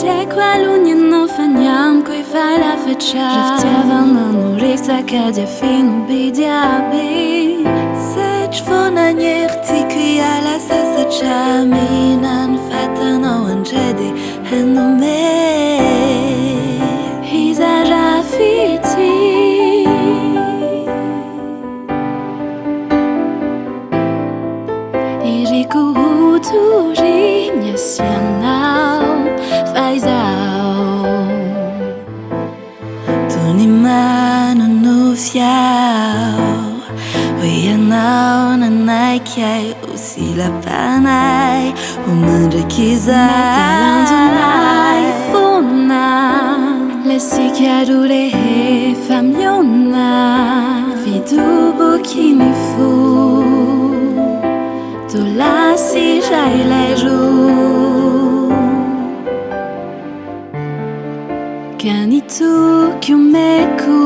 Sequalunino faniamco e fa la faccia Raftiavano resaka dia fino bidiabi Sech fonanier qui alla sasacha minan fatano anjedi hanome Izarafiti Iriku huturi nyasianao faizao Tuni mano no fiao Oianao nanay kiay usila panay Umandrakizay Mahatalanjona fona Lesikiarure famiona Vidubo kinifu Dolasi jaileru Kanitu kiumeku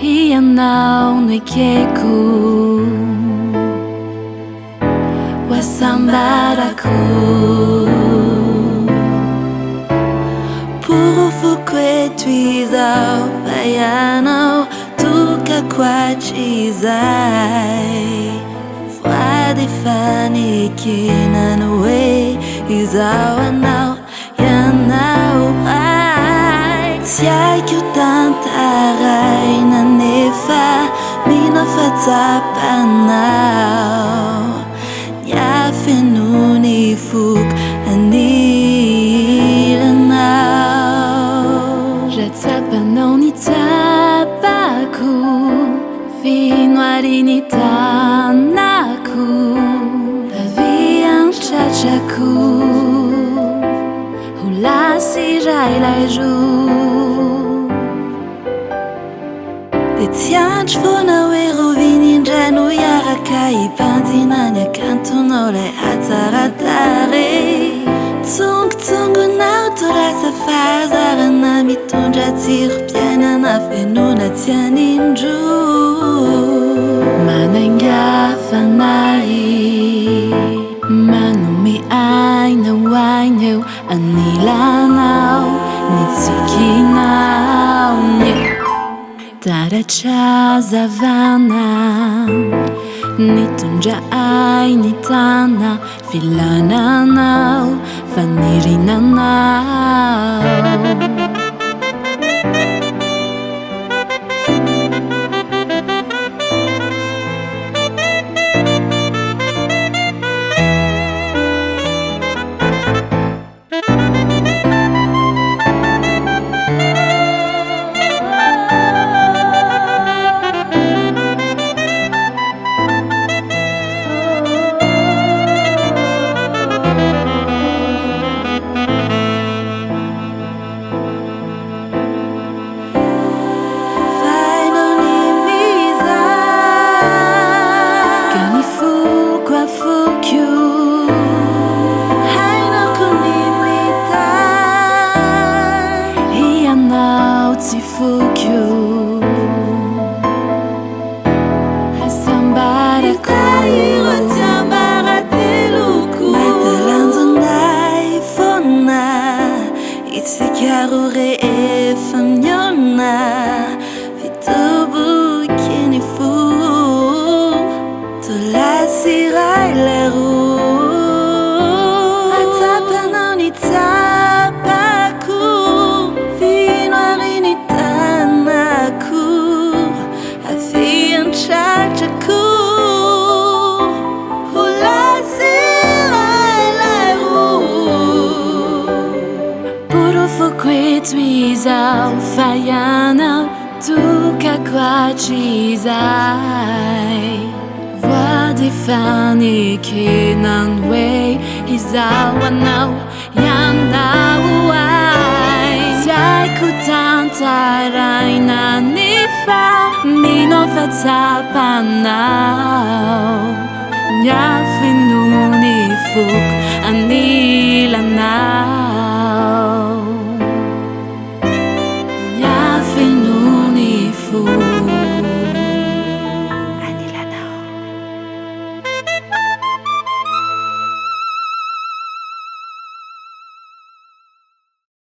Ianao nekeku Wasambaraku Purufukwe tuizao Bayano tuka kwa chizai Fwadi fani kinanwe Izawa now yanao ai Tiai kiu tantarai na nefa Mina fatsapanao Nya feno ni fuk anilanao Ratsapanao ni tabaku Finoari ni tanaku Avian chachaku Hulasi railairu De tianch fona wero vinindrano yaraka ipandinanya kantonao lay hatsaratare Tsongo nao tolasa fazarana mitondra tsiro-piainana fenona tianindro Manangafanay Manome aina waineo anilanao Nitsikinao Tarachazavana Nitondra ai nitana Filananao Fanirinanao Chiarore e famiona Vitubu kinifu Tolasi raileru Atsapanao ni tapaku Finoari ni tanaku Afian chachaku Hulasi raileru Tuizao fayana tuka kwa chizai Vwadi fani kinanwe Izawa now yanao ai Tiai kutantarai na nifa Mino fatsapanao Nya fenu ni fuk anilanao